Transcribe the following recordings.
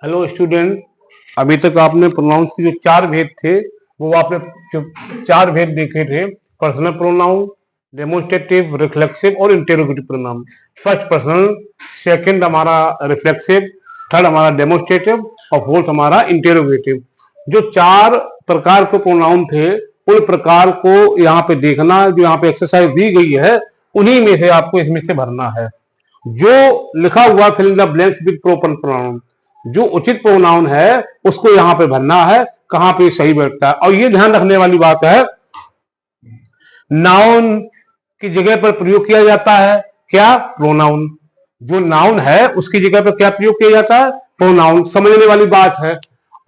Hello student. अभी तक आपने प्रोनाउंस के जो चार भेद थे वो आपने जो चार भेद देखे थे, पर्सनल प्रोनाउन, डेमोन्स्ट्रेटिव, रिफ्लेक्सिव और interrogative pronoun. First personal, second हमारा रिफ्लेक्सिव, थर्ड हमारा डेमोन्स्ट्रेटिव और फोर्थ हमारा इंटेरोगेटिव। जो चार प्रकार के प्रोनाउन थे उन प्रकार को यहाँ पे देखना, जो यहाँ पे एक्सरसाइज दी गई है उन्हीं में से आपको इसमें से भरना है। जो लिखा हुआ fill in the blanks with proper pronoun, जो उचित प्रोनाउन है उसको यहां पे भरना है, कहां पे सही बैठता है। और ये ध्यान रखने वाली बात है, नाउन की जगह पर प्रयोग किया जाता है क्या? प्रोनाउन। जो नाउन है उसकी जगह पर क्या प्रयोग किया जाता है? प्रोनाउन। समझने वाली बात है।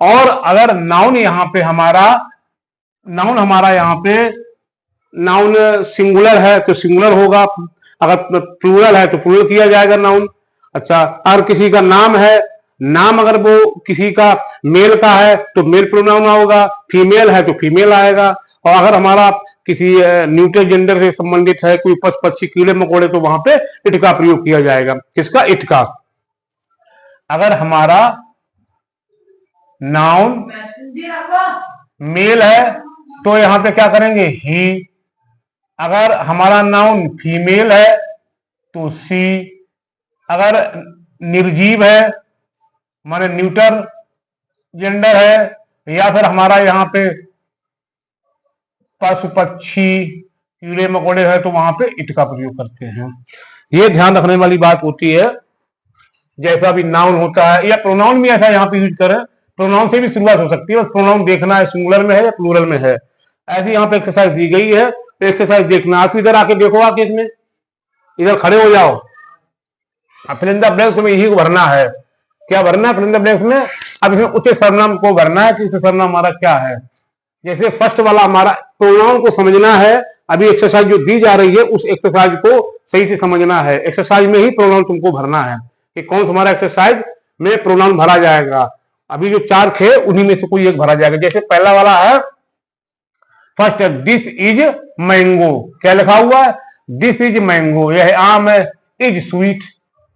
और अगर नाउन हमारा यहां पे नाउन सिंगुलर है तो सिंगुलर होगा, अगर प्लूरल है तो प्लूरल किया जाएगा नाउन। अच्छा, अगर किसी का नाम है, नाम अगर वो किसी का मेल का है तो मेल प्रोनाउन होगा, फीमेल है तो फीमेल आएगा। और अगर हमारा किसी न्यूट्रल जेंडर से संबंधित है, कोई पशु पक्षी कीड़े मकोड़े, तो वहां पे इट का प्रयोग किया जाएगा। किसका? इट का। अगर हमारा नाउन मेल है तो यहां पे क्या करेंगे? ही। अगर हमारा नाउन फीमेल है तो सी। अगर निर्जीव है माने न्यूटर जेंडर है, या फिर हमारा यहाँ पे पशु पक्षी कीड़े मकोड़े है तो वहां पे इट का प्रयोग करते हैं। ये ध्यान रखने वाली बात होती है। जैसा भी नाउन होता है या प्रोनाउन भी ऐसा यहाँ पे यूज करें, प्रोनाउन से भी शुरुआत हो सकती है, बस प्रोनाउन देखना है सिंगुलर में है या प्लूरल में है। ऐसी यहाँ पे एक्सरसाइज दी गई है, तो एक्सरसाइज देखना। आप इधर आके देखो, आके इसमें इधर खड़े हो जाओ। अब फिल इन द ब्लैंक्स में यही को भरना है। क्या भरना है फिल इन द ब्लैंक्स में? अब इसमें उचित सर्वनाम को भरना है कि उचित सर्वनाम हमारा क्या है। जैसे फर्स्ट वाला हमारा प्रोनाउन को समझना है। अभी एक्सरसाइज जो दी जा रही है उस एक्सरसाइज को सही से समझना है। एक्सरसाइज में ही प्रोनाउन तुमको भरना है कि कौन सा हमारा एक्सरसाइज में प्रोनाउन भरा जाएगा। अभी जो चार थे उन्हीं में से कोई एक भरा जाएगा। जैसे पहला वाला है फर्स्ट, दिस इज मैंगो। क्या लिखा हुआ है? This is mango. यह आम है। इज स्वीट,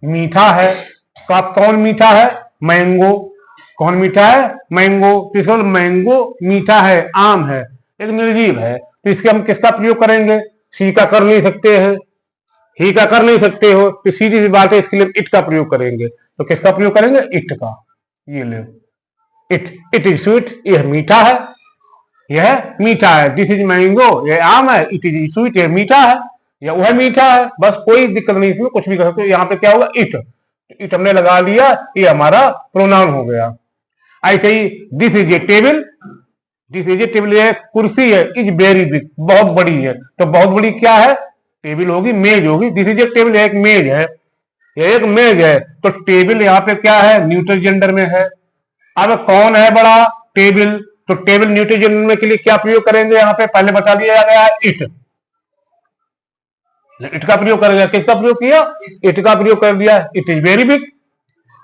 मीठा है। तो आप कौन मीठा है? मैंगो। कौन मीठा है? मैंगो। तो इसका मैंगो मीठा है, आम है, एक निर्जीव है, तो इसके हम किसका प्रयोग करेंगे? सी का कर नहीं सकते हैं, ही का कर नहीं सकते हो, तो सीधी सी बात है, इसके लिए इट का प्रयोग करेंगे। तो किसका प्रयोग करेंगे? इट का। ये ले, इट इज स्वीट, यह मीठा है, यह मीठा है। दिस इज मैंगो, यह आम है। इट इज स्वीट, यह मीठा है, या वह मीठा है। बस कोई दिक्कत नहीं, इसमें कुछ भी कर सकते हो। यहाँ पे क्या होगा? इट। इट हमने लगा लिया, ये हमारा प्रोनाउन हो गया। ऐसे ही this is a table. This is a table, यह कुर्सी है। इज वेरी बिग, बहुत बड़ी है। तो बहुत बड़ी क्या है? टेबल होगी, मेज होगी। दिस इज ए टेबल, एक मेज है, यह एक मेज है। तो टेबल यहाँ पे क्या है? न्यूट्रल जेंडर में है। अब कौन है बड़ा? टेबल। तो टेबल न्यूट्रल जेंडर में के लिए क्या प्रयोग करेंगे? यहाँ पे पहले बता दिया गया है, इट। इट का प्रयोग करेगा। किसका प्रयोग किया? इट का प्रयोग कर दिया। It is very big.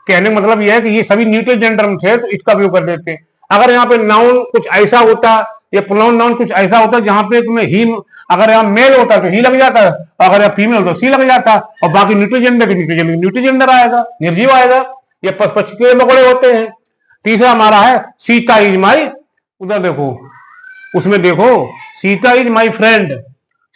कहने का मतलब यह है कि ये सभी न्यूट्रल जेंडर में थे तो इट का प्रयोग कर देते हैं। अगर यहाँ पे नाउन कुछ ऐसा होता, या प्रोनाउन नाउन कुछ ऐसा होता जहां पे तुम्हें ही, अगर यहाँ मेल होता तो ही लग जाता, अगर यहाँ फीमेल होता तो सी लग जाता, और बाकी न्यूट्रल जेंडर न्यूट्रल जेंडर आएगा, निर्जीव आएगा। ये पशु कीड़े मकोड़े होते हैं। तीसरा हमारा है सीता इज माई, उधर देखो, उसमें देखो, Sita is my friend.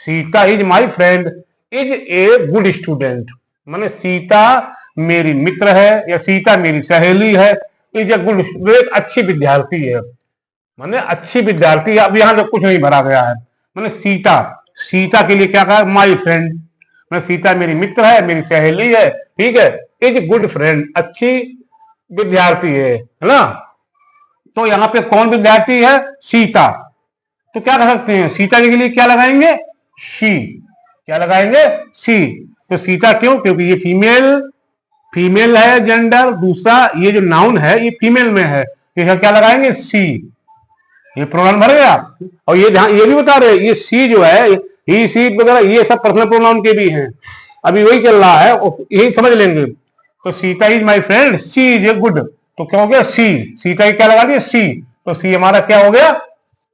Sita is my friend is a good student, माने सीता मेरी मित्र है या सीता मेरी सहेली है। इज ए गुड, एक अच्छी विद्यार्थी है, माने अच्छी विद्यार्थी है। अब यहां तक कुछ नहीं भरा गया है। माने सीता, सीता के लिए क्या कहा? My friend. मैं सीता मेरी मित्र है, मेरी सहेली है, ठीक है। इज गुड फ्रेंड, अच्छी विद्यार्थी है ना। तो यहाँ पे कौन विद्यार्थी है? सीता। तो क्या कर सकते हैं? सीता के लिए क्या लगाएंगे? शी। क्या लगाएंगे? सी। तो सीता क्यों? क्योंकि ये फीमेल है जेंडर। दूसरा ये जो नाउन है ये फीमेल में है, तो क्या लगाएंगे? सी। ये प्रोनाउन भर गया। और ये भी बता रहे ये सी जो है, ही सी वगैरह ये सब पर्सनल प्रोनाउन के भी हैं। अभी वही चल रहा है, यही समझ लेंगे। तो Sita is my friend, she is a good. तो क्या हो गया? सी। सीता क्या लगा दिया? सी। तो सी हमारा क्या हो गया?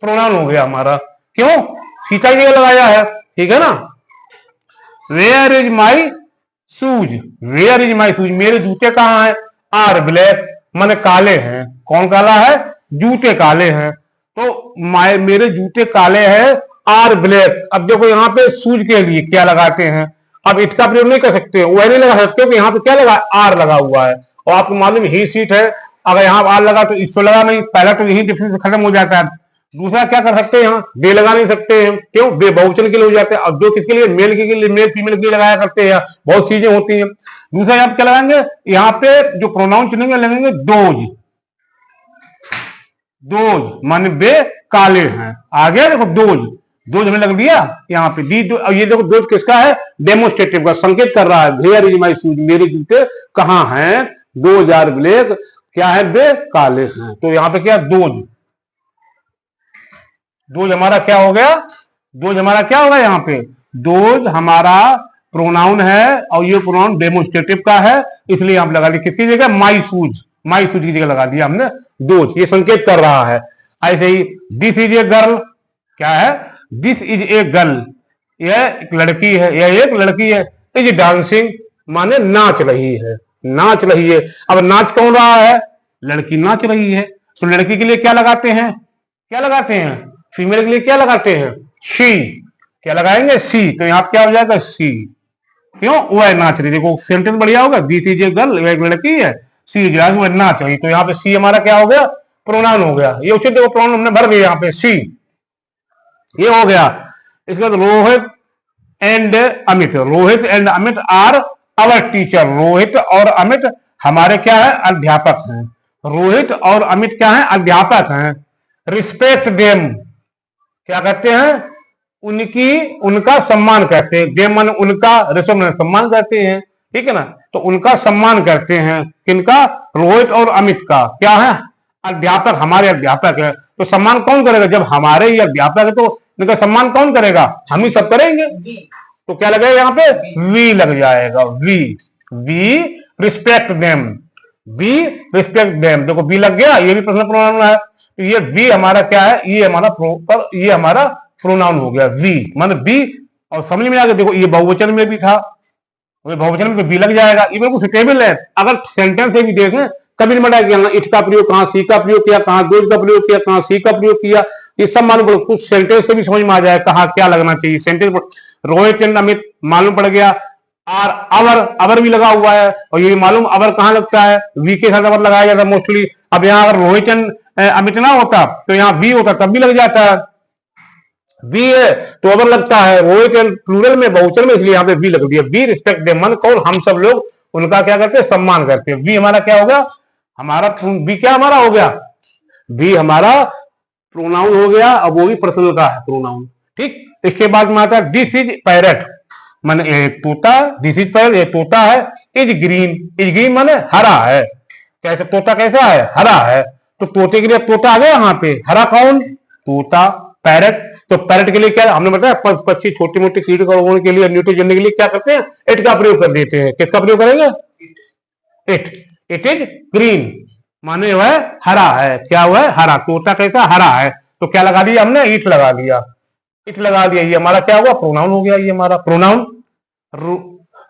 प्रोनाउन हो गया हमारा। क्यों? सीता की लगाया है, ठीक है ना। Where is my shoes, where is my shoes, मेरे जूते कहाँ हैं? Are black. माने काले हैं। कौन काला है? जूते काले हैं। तो मेरे जूते काले हैं, आर ब्लैक। अब देखो यहाँ पे शूज के लिए क्या लगाते हैं, अब इट का प्रयोग नहीं कर सकते, वह नहीं लगा सकते क्योंकि यहाँ पे क्या लगा, आर लगा हुआ है। और आपको मालूम ही सीट है, अगर यहाँ आर लगा तो इसको लगा नहीं, पहला तो यही डिफरेंस खत्म हो जाता है। दूसरा क्या कर सकते हैं, यहाँ बे लगा नहीं सकते हैं, क्यों? बे बहुवचन के लिए हो जाते हैं। अब जो किसके लिए, मेल के लिए, मेल फीमेल के लिए लगाया करते हैं, बहुत चीजें होती हैं। दूसरा यहाँ पे क्या लगाएंगे, यहाँ पे जो प्रोनाउन चुनेंगे लगेंगे दोज। दोज माने बे काले हैं, आगे देखो दोज, दोज हमें लग दिया यहाँ पे दी दो। ये देखो दोज किसका है, डेमोस्ट्रेटिव का, संकेत कर रहा है, वेयर इज माई शूज, मेरे जूते कहाँ हैं, दोज आर ब्लैक, क्या है, बे काले हैं। तो यहाँ पे क्या, दोज, दोज हमारा क्या हो गया, दोज हमारा क्या होगा, यहाँ पे दोज हमारा प्रोनाउन है और ये प्रोनाउन डेमोस्ट्रेटिव का है, इसलिए हम लगा दिया किसकी जगह, माई शूज, माई शूज की जगह लगा दिया हमने दोज, ये संकेत कर रहा है। ऐसे ही दिस इज ए गर्ल, क्या है, दिस इज ए गर्ल, यह एक लड़की है, यह एक लड़की है। इज डांसिंग माने नाच रही है, नाच रही है। अब नाच कौन रहा है, लड़की नाच रही है, तो लड़की के लिए क्या लगाते हैं, क्या लगाते हैं, फीमेल के लिए क्या लगाते हैं, शी, क्या लगाएंगे, सी। तो यहाँ क्या हो जाएगा, सी, क्यों, वह नाच रही। देखो सेंटेंस बढ़िया होगा, दिस इज ए गर्ल, वह एक लड़की है, सी इज वह नाच रही। तो यहाँ पे सी हमारा क्या हो गया, प्रोनाउन हो गया। ये उचित देखो प्रोनाउन हमने भर दिया यहाँ पे, सी, ये हो गया। इसके बाद Rohit and Amit, Rohit and Amit are our teacher, Rohit और अमित हमारे क्या है, अध्यापक हैं। रोहित और अमित क्या है, अध्यापक हैं। रिस्पेक्ट देम, क्या कहते हैं, उनकी, उनका सम्मान करते हैं। देम मन उनका, रिस्पेक्ट सम्मान करते हैं, ठीक है ना। तो उनका सम्मान करते हैं, किनका, रोहित और अमित का, क्या है, अध्यापक, हमारे अध्यापक है। तो सम्मान कौन करेगा, जब हमारे ही अध्यापक है तो इनका सम्मान कौन करेगा, हम ही सब करेंगे। तो क्या लगेगा यहाँ पे, वी लग जाएगा, we, we respect them, we respect them. देखो वी लग गया, ये भी पर्सनल प्रोनाउन है, तो ये वी हमारा क्या है, ये हमारा ये हमारा प्रोनाउन हो गया, वी मतलब वी। और समझ में आ गया, देखो ये बहुवचन में भी था, बहुवचन में बी लग जाएगा, ये बिल्कुल सुटेबल है। अगर सेंटेंस से भी देखें कभी नहीं बताया कि इट का प्रयोग कहाँ सी का प्रयोग किया, कहाँ दोज का प्रयोग किया, कहाँ सी का प्रयोग किया, ये सब मालूम, कुछ सेंटेंस से भी समझ में आ जाए कहाँ क्या लगना चाहिए। सेंटेंस रोहित एंड अमित मालूम पड़ गया, आर अवर, अवर भी लगा हुआ है, और ये मालूम अवर कहाँ लगता है, वी के साथ अवर लगाया जाता है मोस्टली। अब यहाँ अगर रोहित एंड अमित ना होता तो यहाँ वी होता, तब भी लग जाता है, वी है तो अवर लगता है, रोहित एंड प्लूरल में, बहुवचन में, इसलिए यहाँ पे वी लग दिया। वी रिस्पेक्ट देम मन कौन, हम सब लोग उनका क्या करते हैं, सम्मान करते हैं। वी हमारा क्या होगा, हमारा वी क्या हमारा हो गया, वी हमारा प्रोनाउन हो गया, अब वो भी पर्सनल का है प्रोनाउन, ठीक। इसके बाद में आता है दिस इज पैरट, माने एक तोता, दिस इज पैरट, ये तोता है। इज ग्रीन, इज ग्रीन माने हरा है, कैसे तोता कैसा है, हरा है। तो तोते के लिए तोता आ गया यहाँ पे, हरा कौन, तोता, पैरट। तो पैरट के लिए क्या हमने बताया, पक्षी छोटी मोटी कीट कौड़ों के लिए, न्यूट्री जनने के लिए क्या करते हैं, इट का प्रयोग कर देते हैं। किसका प्रयोग करेंगे, इट, इट इज ग्रीन माने वह हरा है, क्या हुआ है, हरा, तोता कैसा, हरा है। तो क्या लगा दिया हमने, इट लगा दिया, इट लगा दिया, ये हमारा क्या हुआ, प्रोनाउन हो गया, ये हमारा pronoun.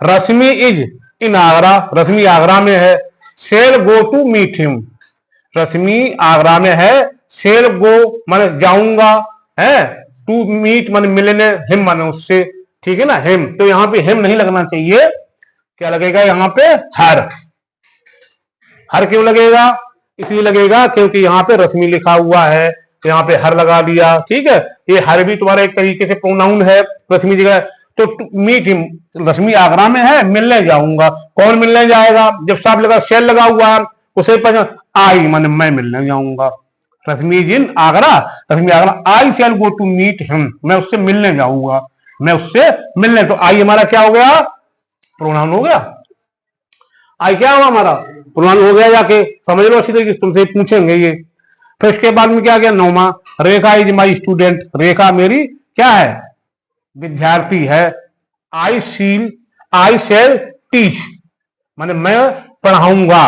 Rashmi is in Agra, Rashmi Agra में है। She'll go to meet him, Rashmi Agra में है। शेल गो माने जाऊंगा, है, टू मीट माने मिलने, हिम माने उससे, ठीक है ना, हिम। तो यहाँ पे हिम नहीं लगना चाहिए, क्या लगेगा यहाँ पे, हर। हर क्यों लगेगा, इसलिए लगेगा क्योंकि यहाँ पे रश्मि लिखा हुआ है, तो यहाँ पे हर लगा दिया, ठीक है। ये हर भी तुम्हारा एक तरीके से प्रोनाउन है, रश्मि जगह। तो मीट हिम, रश्मि आगरा में है, मिलने जाऊंगा, कौन मिलने जाएगा, जब साफ लगा, शेल लगा हुआ है, उसे पसंद, आई माने मैं मिलने जाऊंगा। रश्मि इन आगरा, रश्मि आगरा, आई शैल गो टू मीट हिम, मैं उससे मिलने जाऊंगा, मैं उससे मिलने। तो आई हमारा क्या हो गया, प्रोनाउन हो गया, आई क्या हुआ हमारा, प्रोनाउन हो गया। जाके समझ लो अच्छी तरीके से, तुमसे पूछेंगे ये। फिर इसके बाद में क्या गया, नौमा, रेखा इज माई स्टूडेंट, रेखा मेरी क्या है, विद्यार्थी है। आई शेल टीच माने मैं पढ़ाऊंगा।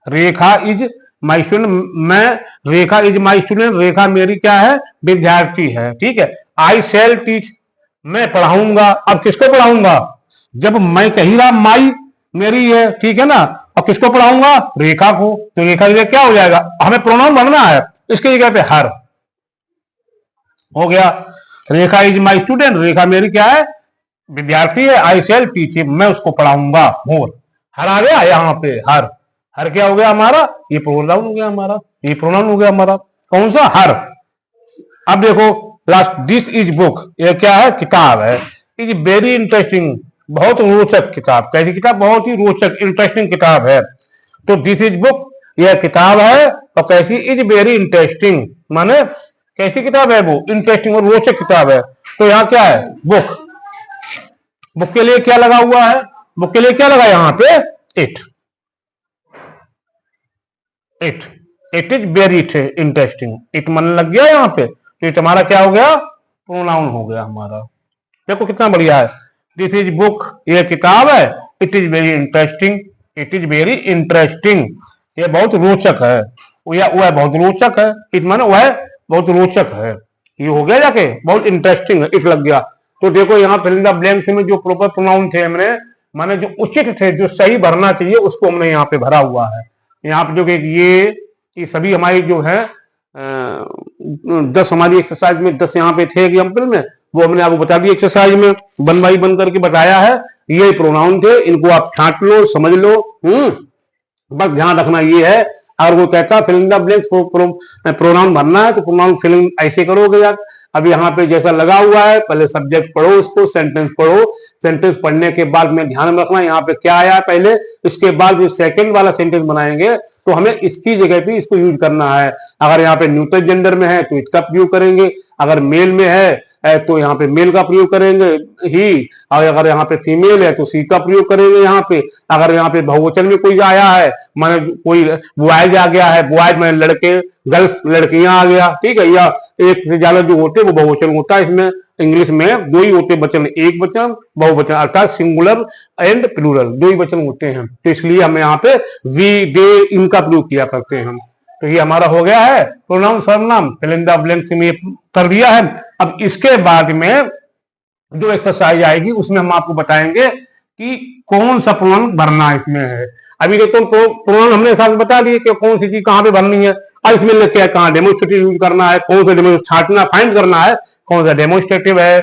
रेखा इज माई स्टूडेंट, मैं, रेखा इज माई स्टूडेंट, रेखा मेरी क्या है, विद्यार्थी है, ठीक है। आई शेल टीच, मैं पढ़ाऊंगा। अब किसको पढ़ाऊंगा, जब मैं कही रहा माई, मेरी है, ठीक है ना। अब किसको पढ़ाऊंगा? रेखा को। तो रेखा के लिए क्या हो जाएगा? हमें प्रोनाउन बनना है, इसकी जगह पे हर हो गया। रेखा इज माई स्टूडेंट, रेखा मेरी क्या है? विद्यार्थी है। आई शेल टीच हिम, मैं उसको पढ़ाऊंगा। मोर, हर आ गया यहाँ पे, हर। हर क्या हो गया हमारा? ये प्रोनाउन हो गया हमारा, ये प्रोनाउन हो गया हमारा। कौन सा? हर। अब देखो लास्ट, दिस इज बुक, ये क्या है? किताब है। इज वेरी इंटरेस्टिंग, बहुत रोचक किताब। कैसी किताब? बहुत ही रोचक, इंटरेस्टिंग किताब है। तो दिस इज बुक, यह किताब है। और कैसी? इज वेरी इंटरेस्टिंग, माने कैसी किताब है वो? इंटरेस्टिंग और रोचक किताब है। तो यहाँ क्या है? बुक। बुक के लिए क्या लगा हुआ है? बुक के लिए क्या लगा यहाँ पे? It. It, it is very interesting, it मन लग गया यहाँ पे। तो इट हमारा क्या हो गया? प्रोनाउन हो गया हमारा। देखो कितना बढ़िया है। दिस इज बुक, ये किताब है। It is very interesting, it is very interesting, ये बहुत रोचक है। वह बहुत रोचक है, इट माने वह बहुत रोचक है। ये हो गया जाके बहुत इंटरेस्टिंग है, इट लग गया। तो देखो यहाँ फिल इन द ब्लैंक्स में जो प्रॉपर प्रोनाउन थे हमने, माने जो उचित थे, जो सही भरना चाहिए, उसको हमने यहाँ पे भरा हुआ है। यहाँ पे जो कि ये सभी हमारी जो है 10 हमारी एक्सरसाइज में 10 यहाँ पे थे एग्जाम्पल में, वो हमने आपको बता दिया एक्सरसाइज में, वन बाई वन करके बताया है। ये प्रोनाउन थे, इनको आप छांट लो, समझ लो। बस ध्यान रखना ये है। अगर वो कहता fill in the blanks pronoun भरना है, तो प्रोनाउन फिलिंग ऐसे करोगे यार। अब यहाँ पे जैसा लगा हुआ है, पहले सब्जेक्ट पढ़ो, उसको सेंटेंस पढ़ो। सेंटेंस पढ़ने के बाद में ध्यान रखना यहाँ पे क्या आया पहले, इसके बाद जो सेकंड वाला सेंटेंस बनाएंगे तो हमें इसकी जगह पे इसको यूज करना है। अगर यहाँ पे न्यूट्रल जेंडर में है तो इसका प्रयोग करेंगे, अगर मेल में है तो यहाँ पे मेल का प्रयोग करेंगे ही, और अगर यहाँ पे फीमेल है तो सी का प्रयोग करेंगे यहाँ पे। अगर यहाँ पे बहुवचन में कोई आया है, माने कोई बॉयज आ गया है, बॉयज में लड़के, गर्ल्स लड़कियां आ गया, ठीक है, या एक से ज्यादा जो होते वो बहुवचन होता है। इसमें इंग्लिश में दो ही होते वचन, एक वचन, बहुवचन, अर्थात सिंगुलर एंड प्लूरल, दो ही वचन होते हैं। तो इसलिए हम यहाँ पे वी, दे, इनका प्रयोग किया करते हैं हम। तो ये हमारा हो गया है प्रोनाउन सर्वनाम, फिल इन द ब्लैंक्स में कर दिया है। अब इसके बाद में जो एक्सरसाइज आएगी उसमें हम आपको बताएंगे कि कौन सा प्रोनाउन भरना इसमें है। अभी तो प्रोनाउन हमने साथ बता दिए कि कौन सी चीज कहाँ पे भरनी है। अब इसमें लिखे कहाँ डेमोन्स्ट्रेटिव यूज करना है, कौन सा डेमो छांटना फाइंड करना है, कौन सा डेमोन्स्ट्रेटिव है,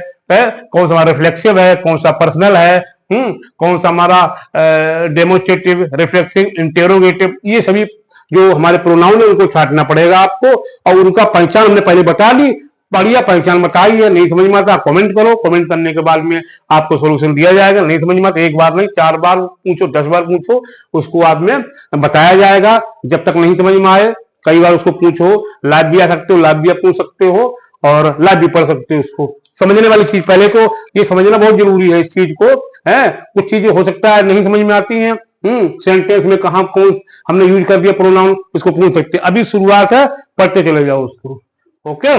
कौन सा रिफ्लेक्सिव है, कौन सा पर्सनल है, कौन सा हमारा डेमोन्स्ट्रेटिव, रिफ्लेक्सिव, इंटेरोगेटिव, ये सभी जो हमारे प्रोनाउन है उनको छांटना पड़ेगा आपको। और उनका पहचान हमने पहले बता दी, बढ़िया पहचान बताई है। नहीं समझ में आता कमेंट करो, कमेंट करने के बाद में आपको सोल्यूशन दिया जाएगा। नहीं समझ में आता एक बार नहीं 4 बार पूछो, 10 बार पूछो, उसको बाद में बताया जाएगा। जब तक नहीं समझ में आए कई बार उसको पूछो, लाइव भी आ सकते हो, लाइव भी पूछ सकते हो और लाइव भी पढ़ सकते हो। उसको समझने वाली चीज, पहले तो ये समझना बहुत जरूरी है इस चीज को, है। कुछ चीजें हो सकता है नहीं समझ में आती हैं, सेंटेंस में कहा कौन हमने यूज कर दिया प्रोनाउन, इसको पूछ सकते हैं। अभी शुरुआत है, पढ़ते चले जाओ उसको। ओके।